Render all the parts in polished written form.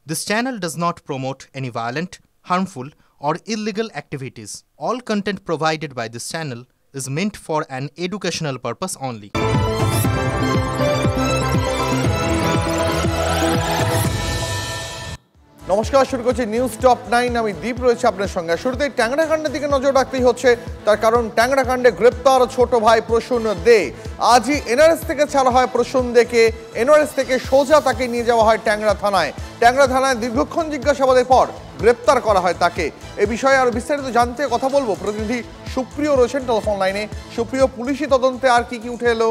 This channel does not promote any violent, harmful, or illegal activities. All content provided by this channel is meant for an educational purpose only. নমস্কার, শুরু করছি news top 9। আমি দীপ রয়েছে আপনার সঙ্গে। শুরুতেই ট্যাংরা কাণ্ডের দিকে নজর রাখতেই হচ্ছে, তার কারণ ট্যাংরা কাণ্ডে গ্রেপ্তার ছোট ভাই প্রসূন দে। আজই এনআরএস থেকে ছাড়া হয় প্রসূন দেকে। এনআরএস থেকে সোজা তাকে নিয়ে যাওয়া হয় ট্যাংরা থানায়। ট্যাংরা থানায় দীর্ঘক্ষণ জিজ্ঞাসাবাদের পর গ্রেপ্তার করা হয় তাকে। এ বিষয়ে আরো বিস্তারিত জানতে কথা বলবো প্রতিনিধি সুপ্রিয় রয়েছেন টেলিফোন লাইনে। সুপ্রিয়, পুলিশি তদন্তে আর কি কি উঠে এলো?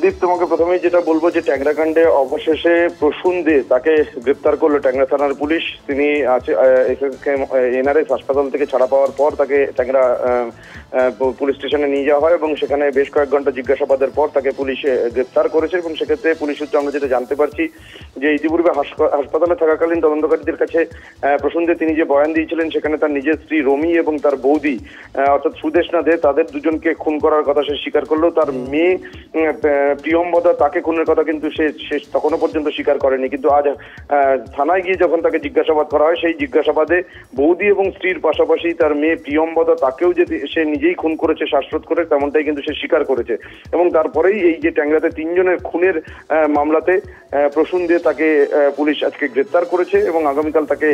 দীপ, তোমাকে প্রথমেই যেটা বলবো যে ট্যাংরা কাণ্ডে অবশেষে প্রসূন দে তাকে গ্রেপ্তার করলো ট্যাংরা থানার পুলিশ। তিনি এনআরএস হাসপাতাল থেকে ছাড়া পাওয়ার পর তাকে ট্যাংরা পুলিশ স্টেশনে নিয়ে যাওয়া হয় এবং সেখানে বেশ কয়েক ঘন্টা জিজ্ঞাসাবাদের পর তাকে পুলিশ গ্রেপ্তার করেছে। এবং সেক্ষেত্রে পুলিশ সূত্রে আমরা যেটা জানতে পারছি যে ইতিপূর্বে হাসপাতালে থাকাকালীন তদন্তকারীদের কাছে প্রসূন দে তিনি যে বয়ান দিয়েছিলেন, সেখানে তার নিজের স্ত্রী রমি এবং তার বৌদি অর্থাৎ সুদেশনা দে তাদের দুজনকে খুন করার কথা সে স্বীকার করলেও তার মেয়ে প্রিয়ম্বদা তাকে খুনের কথা কিন্তু সে তখনও পর্যন্ত স্বীকার করেনি। কিন্তু আজ থানায় গিয়ে যখন তাকে জিজ্ঞাসাবাদ করা হয়, সেই জিজ্ঞাসাবাদে বৌদি এবং স্ত্রীর পাশাপাশি তার মেয়ে প্রিয়ম্বদা তাকেও যে সে নিজেই খুন করেছে শ্বাসরোধ করে, তেমনটাই কিন্তু সে স্বীকার করেছে। এবং তারপরেই এই যে ট্যাংরাতে 3 জনের খুনের মামলাতে প্রসূন দে তাকে পুলিশ আজকে গ্রেপ্তার করেছে এবং আগামীকাল তাকে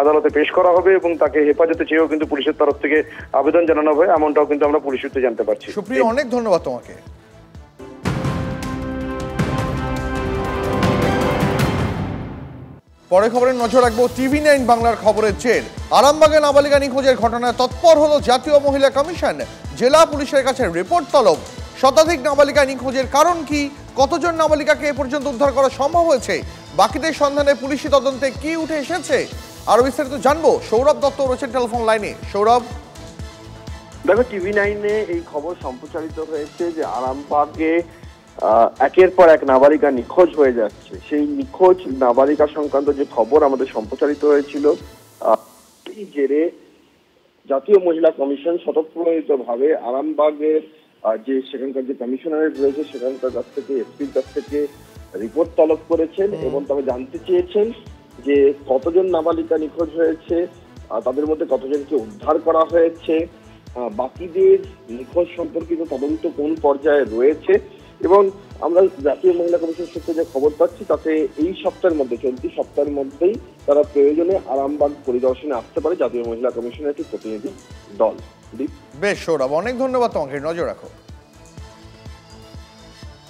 আদালতে পেশ করা হবে এবং তাকে হেফাজতে চেয়েও কিন্তু পুলিশের তরফ থেকে আবেদন জানানো হবে, এমনটাও কিন্তু আমরা পুলিশ সূত্রে জানতে পারছি। সুপ্রিয়, অনেক ধন্যবাদ তোমাকে। পরে খবরে নজর রাখবো TV9 বাংলার খবরের জের। আরামবাগে নাবালিকা নিখোঁজের ঘটনায় তৎপর হলো জাতীয় মহিলা কমিশন। জেলা পুলিশের কাছে রিপোর্ট তলব। শতাধিক নাবালিকা নিখোঁজের কারণ কি, কতজন নাবালিকাকে এ পর্যন্ত উদ্ধার করা সম্ভব হয়েছে, বাকিদের সন্ধানে পুলিশি তদন্তে কি উঠে এসেছে, আরো বিস্তারিত জানবো। সৌরভ দত্ত রয়েছেন টেলিফোন লাইনে। সৌরভ, দেখো, TV9-এ এই খবর সম্প্রচারিত হয়েছে যে আরামবাগে একের পর এক নাবালিকা নিখোঁজ হয়ে যাচ্ছে। সেই নিখোঁজ নাবালিকা সংক্রান্ত যে খবর আমাদের সম্প্রচারিত হয়েছিল, এই জেরে জাতীয় মহিলা কমিশন স্বতঃপ্রণোদিতভাবে আরামবাগের যে সেখানকার যে কমিশনারেট রয়েছে সেখানকার কাছ থেকে এসপির কাছ থেকে রিপোর্ট তলব করেছেন এবং তবে জানতে চেয়েছেন যে কতজন নাবালিকা নিখোঁজ হয়েছে, তাদের মধ্যে কতজনকে উদ্ধার করা হয়েছে, বাকিদের নিখোঁজ সম্পর্কিত তদন্ত কোন পর্যায়ে রয়েছে। এবং আমরা জাতীয় মহিলা কমিশন সূত্রে যে খবর পাচ্ছি তাতে এই সপ্তাহের মধ্যে, চলতি সপ্তাহের মধ্যেই তারা প্রয়োজনে আরামবাগ পরিদর্শনে আসতে পারে জাতীয় মহিলা কমিশনের একটি প্রতিনিধি দল। বেশ সৌরভ, অনেক ধন্যবাদ তোমাকে। নজর রাখো।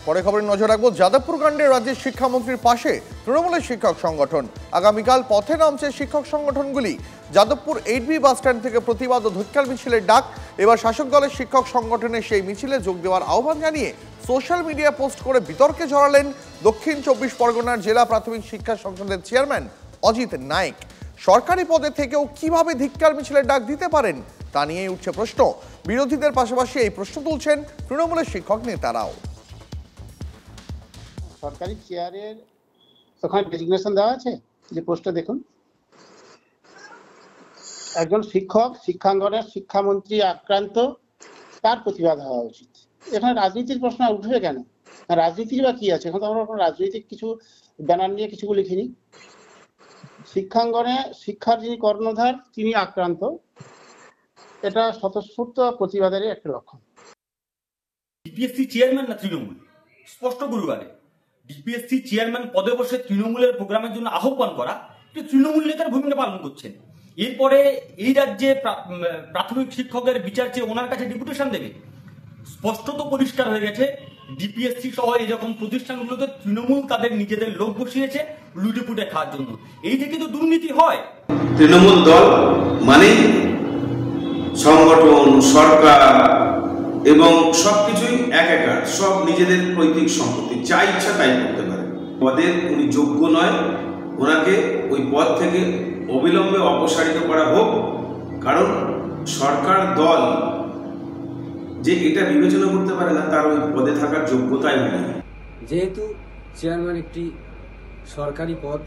পরে খবরে নজর রাখবো যাদবপুর কাণ্ডে রাজ্যের শিক্ষামন্ত্রীর পাশে তৃণমূলের শিক্ষক সংগঠন। আগামীকাল পথে নামছে শিক্ষক সংগঠনগুলি। যাদবপুর 8B বাস স্ট্যান্ড থেকে প্রতিবাদ ও ধিক্কার মিছিলের ডাক। এবার শাসক দলের শিক্ষক সংগঠনের সেই মিছিলে যোগ দেওয়ার আহ্বান জানিয়ে সোশ্যাল মিডিয়া পোস্ট করে বিতর্কে জড়ালেন দক্ষিণ 24 পরগনার জেলা প্রাথমিক শিক্ষা সংসদের চেয়ারম্যান অজিত নায়েক। সরকারি পদে থেকেও কিভাবে ধিক্কার মিছিলের ডাক দিতে পারেন তা নিয়েই উঠছে প্রশ্ন। বিরোধীদের পাশাপাশি এই প্রশ্ন তুলছেন তৃণমূলের শিক্ষক নেতারাও। সরকারি চেয়ারের ওখানে ডেজিগনেশন দেওয়া আছে, যে পোস্টটা দেখুন, একজন শিক্ষক শিক্ষাঙ্গনের শিক্ষামন্ত্রী আক্রান্ত, তার প্রতিবাদ হওয়া উচিত। এখানে রাজনীতির প্রশ্ন উঠবে কেন? রাজনীতির বা কি আছে? এখন তো আমরা কোনো রাজনৈতিক কিছু ব্যানার নিয়ে কিছু লিখিনি। শিক্ষাঙ্গনে শিক্ষার যিনি কর্ণধার তিনি আক্রান্ত, এটা স্বতঃস্ফূর্ত প্রতিবাদেরই একটা লক্ষণ। ডিপিএসসি চেয়ারম্যান না তৃণমূল, স্পষ্ট গুরুবারে ডিপিএসসি চেয়ারম্যান পদে বসে তৃণমূলের প্রোগ্রামের জন্য আহ্বান করা, তৃণমূল নেতার ভূমিকা পালন করছেন। এরপরে এই রাজ্যে প্রাথমিক শিক্ষকের বিচার চেয়ে ওনার কাছে ডেপুটেশন দেবে। স্পষ্টত পরিষ্কার হয়ে গেছে ডিপিএসসি সহ এরকম প্রতিষ্ঠানগুলোতে তৃণমূল তাদের নিজেদের লোক বসিয়েছে লুটে পুটে খাওয়ার জন্য। এই থেকে তো দুর্নীতি হয়। তৃণমূল দল মানে সংগঠন, সরকার এবং সবকিছুই একাকার, সব নিজেদের পৈতৃক সম্পত্তি, যা ইচ্ছা তাই করতে পারে। পদের উনি যোগ্য নয়, ওনাকে ওই পদ থেকে অবিলম্বে অপসারিত করা হোক। কারণ সরকার দল যে এটা বিবেচনা করতে পারে না, তার ওই পদে থাকার যোগ্যতাই নেই। যেহেতু চেয়ারম্যান একটি সরকারি পদ,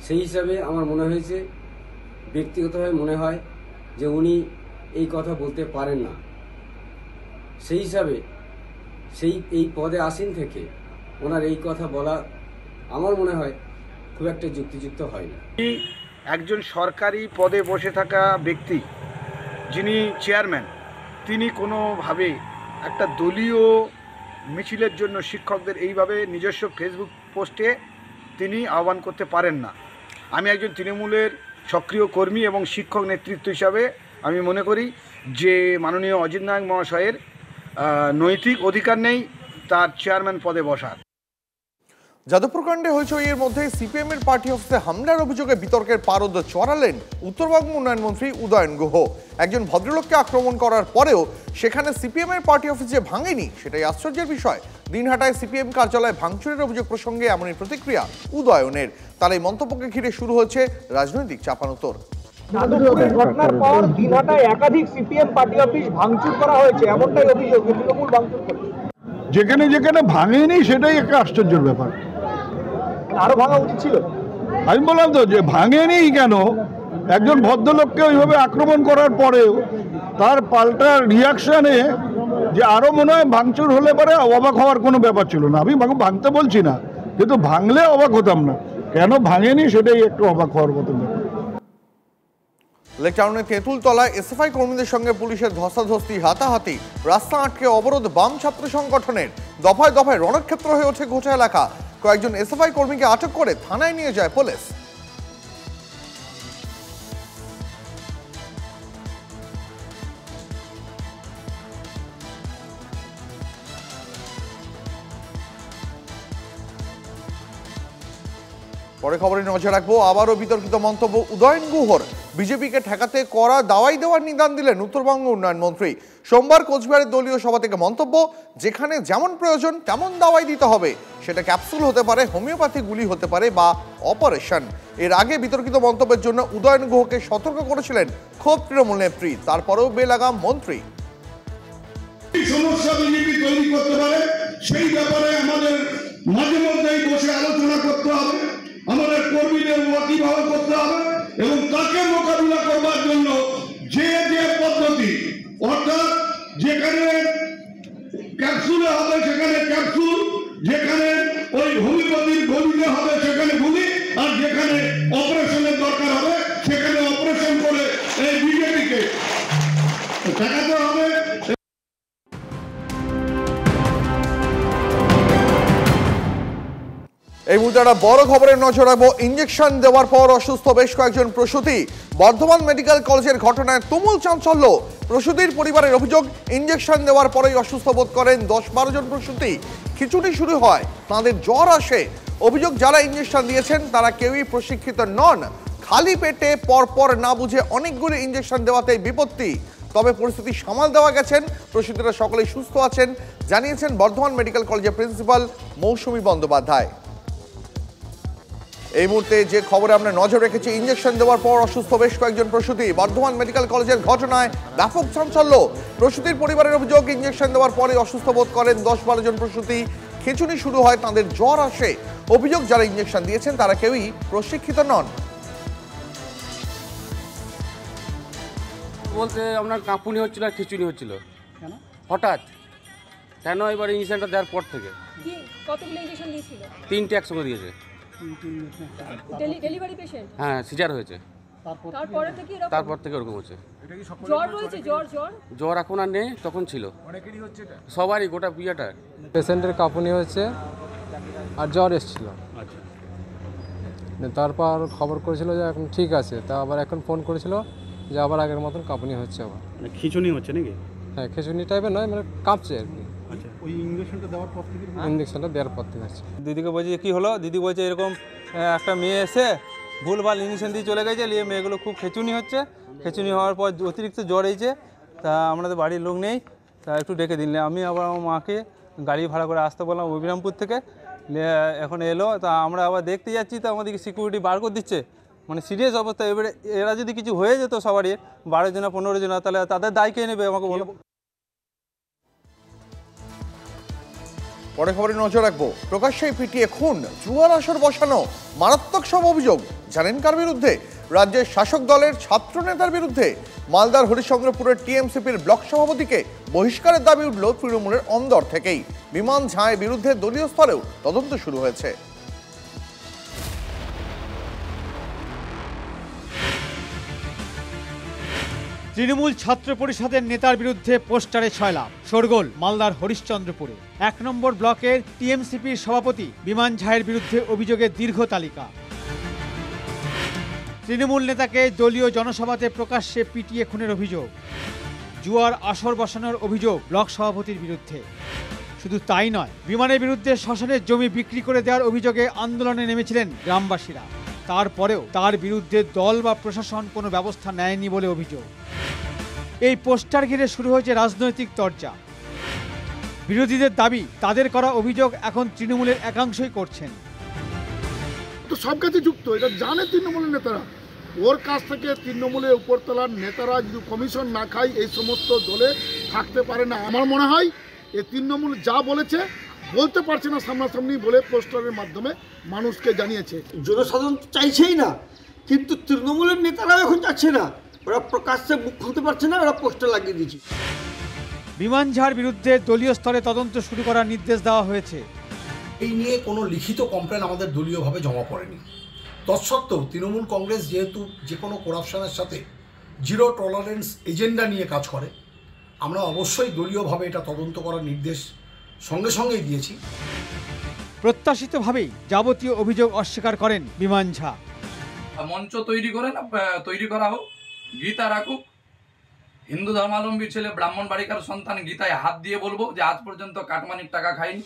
সেই হিসাবে আমার মনে হয়েছে, ব্যক্তিগতভাবে মনে হয় যে উনি এই কথা বলতে পারেন না। সেই হিসাবে এই পদে আসীন থেকে ওনার এই কথা বলা আমার মনে হয় খুব একটা যুক্তিযুক্ত হয় না। একজন সরকারি পদে বসে থাকা ব্যক্তি যিনি চেয়ারম্যান, তিনি কোনোভাবে একটা দলীয় মিছিলের জন্য শিক্ষকদের এইভাবে নিজস্ব ফেসবুক পোস্টে তিনি আহ্বান করতে পারেন না। আমি একজন তৃণমূলের সক্রিয় কর্মী এবং শিক্ষক নেতৃত্ব হিসাবে আমি মনে করি যে মাননীয় অজিত নায়ক মহাশয়ের নৈতিক অধিকার নেই তার চেয়ারম্যান পদে বসার। যাদবপুর কাণ্ডে হইচইয়ের মধ্যে সিপিএম এর পার্টি অফিসে হামলার অভিযোগে বিতর্কের পারদ চড়ালেন উত্তরবঙ্গ উন্নয়ন মন্ত্রী উদয়ন গুহ। একজন ভদ্রলোককে আক্রমণ করার পরেও সেখানে সিপিএম এর পার্টি অফিস যে ভাঙেনি সেটাই আশ্চর্যের বিষয়। দিনহাটায় সিপিএম কার্যালয়ে ভাঙচুরের অভিযোগ প্রসঙ্গে এমনই প্রতিক্রিয়া উদয়নের। তার এই মন্তব্যকে ঘিরে শুরু হয়েছে রাজনৈতিক চাপানোতর। ঘটনার পর দিনহাটায় একাধিক সিপিএম পার্টি অফিস ভাঙচুর করা হয়েছে, এমনটাই অভিযোগ তৃণমূল ভাঙচুর করছে। যেখানে যেখানে ভাঙেনি সেটাই একটা আশ্চর্যের ব্যাপার। আরো ভাঙা উচিত ছিল। আমি বললাম তো যে ভাঙেনি কেন, একজন ভদ্রলোককে ওইভাবে আক্রমণ করার পরেও তার পাল্টা রিয়াকশনে যে আরো মনে হয় ভাঙচুর হলে পরে অবাক হওয়ার কোনো ব্যাপার ছিল না। আমি ভাঙতে বলছি না, কিন্তু ভাঙলে অবাক হতাম না, কেন ভাঙেনি সেটাই একটু অবাক হওয়ার মতো ব্যাপার। লেক টাউনের তেঁতুলতলায় এসএফআই কর্মীদের সঙ্গে পুলিশের ধস্তাধস্তি, হাতাহাতি, রাস্তা আটকে অবরোধ বাম ছাত্র সংগঠনের। দফায় দফায় রণক্ষেত্র হয়ে ওঠে গোটা এলাকা। কয়েকজন এসএফআই কর্মীকে আটক করে থানায় নিয়ে যায় পুলিশ। পরে খবরে নজর রাখবো। আবারও বিতর্কিত মন্তব্য উদয়ন গুহর। বিজেপিকে ঠেকাতে কড়া দাওয়াই দেওয়ার নিদান দিলেন উত্তরবঙ্গ উন্নয়ন মন্ত্রী। সোমবার কোচবিহারের দলীয় সভা থেকে মন্তব্য, যেখানে যেমন প্রয়োজন তেমন দাওয়াই দিতে হবে। সেটা ক্যাপসুল হতে পারে, হোমিওপ্যাথি গুলি হতে পারে বা অপারেশন। এর আগে বিতর্কিত মন্তব্যের জন্য উদয়ন গুহকে সতর্ক করেছিলেন ক্ষোভ তৃণমূল নেত্রী। তারপরেও বেলাগাম মন্ত্রী। সমস্যা বিজেপি তৈরি করতে পারে সেই ব্যাপারে আমাদের মাঝে মধ্যেই বসে আলোচনা করতে হবে। আমাদের কর্মীদের কিভাবে করতে হবে এবং তাকে মোকাবিলা করবার জন্য যে যে পদ্ধতি, অর্থাৎ যেখানে ক্যাপসুলে হবে সেখানে ক্যাপসুল, যেখানে ওই হোমিওপ্যাথির গলিতে হবে সেখানে গুলি, আর যেখানে অপারেশনের দরকার হবে সেখানে অপারেশন করে এই বিজেপিকে ঠেকাতে হবে। এই মুহূর্তে একটা বড় খবরের নজর রাখবো। ইঞ্জেকশন দেওয়ার পর অসুস্থ বেশ কয়েকজন প্রসূতি। বর্ধমান মেডিকেল কলেজের ঘটনায় তুমুল চাঞ্চল্য। প্রসূতির পরিবারের অভিযোগ, ইঞ্জেকশন দেওয়ার পরেই অসুস্থ বোধ করেন 10-12 জন প্রসূতি। খিঁচুনি শুরু হয়, তাদের জ্বর আসে। অভিযোগ, যারা ইঞ্জেকশন দিয়েছেন তারা কেউই প্রশিক্ষিত নন। খালি পেটে পরপর না বুঝে অনেকগুলি ইঞ্জেকশন দেওয়াতেই বিপত্তি। তবে পরিস্থিতি সামাল দেওয়া গেছেন, প্রসূতিরা সকলেই সুস্থ আছেন, জানিয়েছেন বর্ধমান মেডিকেল কলেজের প্রিন্সিপাল মৌসুমী বন্দ্যোপাধ্যায়। এই মুহূর্তে যে খবরে আমরা নজর রেখেছি, ইঞ্জেকশন দেওয়ার পর অসুস্থ বেশ কয়েকজন প্রসূতি। বর্ধমান মেডিকেল কলেজের ঘটনায় ব্যাপক চাঞ্চল্য। প্রসূতির পরিবারের অভিযোগ, ইঞ্জেকশন দেওয়ার পরে অসুস্থ বোধ করেন 10-12 জন প্রসূতি। খিঁচুনি শুরু হয়, তাদের জ্বর আসে। অভিযোগ, যারা ইঞ্জেকশন দিয়েছেন তারা কেউই প্রশিক্ষিত নন। বলতে আপনার কাঁপুনি হচ্ছিল আর খিচুনি হচ্ছিল। হঠাৎ কেন এবার ইঞ্জেকশনটা দেওয়ার পর থেকে। কতগুলো ইঞ্জেকশন দিয়েছিল? 3টে একসঙ্গে দিয়েছে। Delivery patient? হ্যাঁ, সিজার হয়েছে। তারপর থেকে ওরকম হচ্ছে। জ্বর রয়েছে? জ্বর এখন আর নেই, তখন ছিল। সবারই গোটা বিয়েটা। পেশেন্টের কাঁপুনি হচ্ছে আর জ্বর এসেছিল। তারপর খবর করেছিল যে এখন ঠিক আছে, তা আবার এখন ফোন করেছিল যে আবার আগের মতন কাঁপুনি হচ্ছে। আবার খিঁচুনি হচ্ছে নাকি? হ্যাঁ, খিঁচুনি টাইপের নয়, মানে কাঁপছে আর কি। আচ্ছা, ওই ইঞ্জেকশনটা দেওয়ার পর থেকে? ইঞ্জেকশনটা দেওয়ার পর থেকে হচ্ছে। দিদিকে বলছি কী হলো, দিদি বলছে এরকম একটা মেয়ে এসে ভুলভাল ইঞ্জেকশন দিয়ে চলে গেছে, নিয়ে মেয়েগুলো খুব খেচুনি হচ্ছে। খেচুনি হওয়ার পর অতিরিক্ত জ্বর হয়েছে, তা আমাদের বাড়ির লোক নেই, তা একটু ডেকে দিলে আমি আবার আমার মাকে গাড়ি ভাড়া করে আসতে বললাম অবিরামপুর থেকে। এখন এলো, তা আমরা আবার দেখতে যাচ্ছি, তো আমাদেরকে সিকিউরিটি বার করে দিচ্ছে, মানে সিরিয়াস অবস্থা। এবারে এরা যদি কিছু হয়ে যেত সবারই 12 জন 15 জন, তাহলে তাদের দায় কে নেবে আমাকে বলো। পরে খবরে নজর রাখবো। প্রকাশ্যে পিটিয়ে খুন, জুয়ার আসর বসানো, মারাত্মক সব অভিযোগ। জানেন কার বিরুদ্ধে? রাজ্যের শাসক দলের ছাত্র নেতার বিরুদ্ধে। মালদার হরিশ্চন্দ্রপুরের টিএমসিপির ব্লক সভাপতিকে বহিষ্কারের দাবি উঠল তৃণমূলের অন্দর থেকেই। বিমান ঝাঁয়ের বিরুদ্ধে দলীয় স্তরেও তদন্ত শুরু হয়েছে। তৃণমূল ছাত্র পরিষদের নেতার বিরুদ্ধে পোস্টারে ছয়লাভ, শোরগোল মালদার হরিশ্চন্দ্রপুরে। ১ নম্বর ব্লকের টিএমসিপির সভাপতি বিমান ঝায়ের বিরুদ্ধে অভিযোগের দীর্ঘ তালিকা। তৃণমূল নেতাকে দলীয় জনসভাতে প্রকাশ্যে পিটিয়ে খুনের অভিযোগ। জুয়ার আসর বসানোর অভিযোগ ব্লক সভাপতির বিরুদ্ধে। শুধু তাই নয়, বিমানের বিরুদ্ধে শ্মশানের জমি বিক্রি করে দেওয়ার অভিযোগে আন্দোলনে নেমেছিলেন গ্রামবাসীরা। তারপরেও তার বিরুদ্ধে দল বা প্রশাসন কোনো ব্যবস্থা নেয়নি বলে অভিযোগ। এই পোস্টার ঘিরে শুরু হয়েছে রাজনৈতিক চর্চা। বিরোধীদের দাবি, তাদের করা অভিযোগ এখন তৃণমূলের একাংশই করছেন। তো সব কাছে যুক্ত, এটা জানে তৃণমূলের নেতারা। ওর কাছ থেকে তৃণমূলের উপরতলার নেতারা যদি কমিশন না খায় এই সমস্ত দলে থাকতে পারে না। আমার মনে হয় এই তৃণমূল যা বলেছে বলতে পারছে না সামনাসামনি বলে পোস্টারের মাধ্যমে মানুষকে জানিয়েছে। জনসাধারণ চাইছেই না, কিন্তু তৃণমূলের নেতারাও এখন যাচ্ছে না, ওরা প্রকাশ্যে মুখ খুলতে পারছে না, ওরা পোস্টার লাগিয়ে দিচ্ছে। বিমান ঝাড় বিরুদ্ধে দলীয় স্তরে তদন্ত শুরু করার নির্দেশ দেওয়া হয়েছে। এই নিয়ে কোনো লিখিত কমপ্লেন আমাদের দলীয়ভাবে জমা পড়েনি। তৎসত্ত্বেও তৃণমূল কংগ্রেস যেহেতু যে কোনো করাপশনের সাথে জিরো টলারেন্স এজেন্ডা নিয়ে কাজ করে, আমরা অবশ্যই দলীয়ভাবে এটা তদন্ত করার নির্দেশ সঙ্গে সঙ্গেই দিয়েছি। প্রত্যাশিতভাবেই যাবতীয় অভিযোগ অস্বীকার করেন বিমান ঝা। মঞ্চ তৈরি করা হোক, গীতা রাখুক। হিন্দু ধর্মাবলম্বী ছেলে ব্রাহ্মণ বাড়িকার সন্তান গীতায় হাত দিয়ে বলবো যে আজ পর্যন্ত কাটমানির টাকা খায়নি।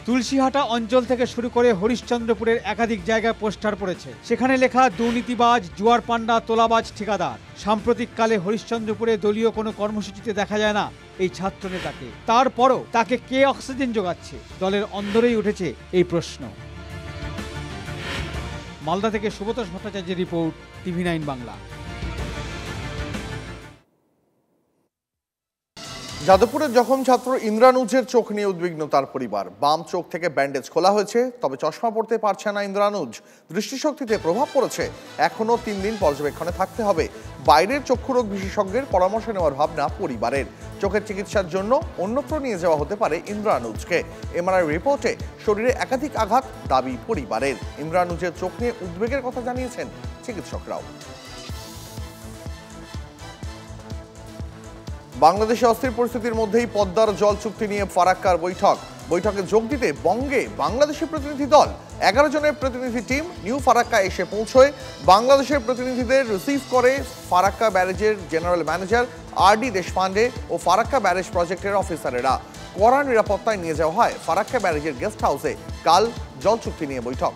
তুলসীহাটা অঞ্চল থেকে শুরু করে হরিশ্চন্দ্রপুরের একাধিক জায়গায় পোস্টার পড়েছে। সেখানে লেখা দুর্নীতিবাজ, জুয়ার পান্ডা, তোলাবাজ ঠিকাদার। সাম্প্রতিককালে হরিশ্চন্দ্রপুরে দলীয় কোনো কর্মসূচিতে দেখা যায় না এই ছাত্র নেতাকে। তারপরও তাকে কে অক্সিজেন যোগাচ্ছে? দলের অন্দরেই উঠেছে এই প্রশ্ন। মালদা থেকে সুব্রত ভট্টাচার্যের রিপোর্ট, TV9 বাংলা। যাদবপুরের জখম ছাত্র ইন্দ্রানুজের চোখ নিয়ে উদ্বিগ্ন তার পরিবার। বাম চোখ থেকে ব্যান্ডেজ খোলা হয়েছে, তবে চশমা পড়তে পারছে না ইন্দ্রানুজ। দৃষ্টিশক্তিতে প্রভাব পড়েছে, এখনও 3 দিন পর্যবেক্ষণে থাকতে হবে। বাইরের চক্ষুরোগ বিশেষজ্ঞের পরামর্শ নেওয়ার ভাবনা পরিবারের। চোখের চিকিৎসার জন্য অন্যত্র নিয়ে যাওয়া হতে পারে ইন্দ্রানুজকে। এমআরআই রিপোর্টে শরীরে একাধিক আঘাত, দাবি পরিবারের। ইন্দ্রানুজের চোখ নিয়ে উদ্বেগের কথা জানিয়েছেন চিকিৎসকরাও। বাংলাদেশে অস্থির পরিস্থিতির মধ্যেই পদ্মার জল চুক্তি নিয়ে ফারাক্কার বৈঠকে যোগ দিতে বঙ্গে বাংলাদেশি প্রতিনিধি দল। 11 জনের প্রতিনিধি টিম নিউ ফারাক্কা এসে পৌঁছয়। বাংলাদেশের প্রতিনিধিদের রিসিভ করে ফারাক্কা ব্যারেজের জেনারেল ম্যানেজার RD দেশপান্ডে ও ফারাক্কা ব্যারেজ প্রজেক্টের অফিসারেরা। কড়া নিরাপত্তায় নিয়ে যাওয়া হয় ফারাক্কা ব্যারেজের গেস্ট হাউসে। কাল জল চুক্তি নিয়ে বৈঠক।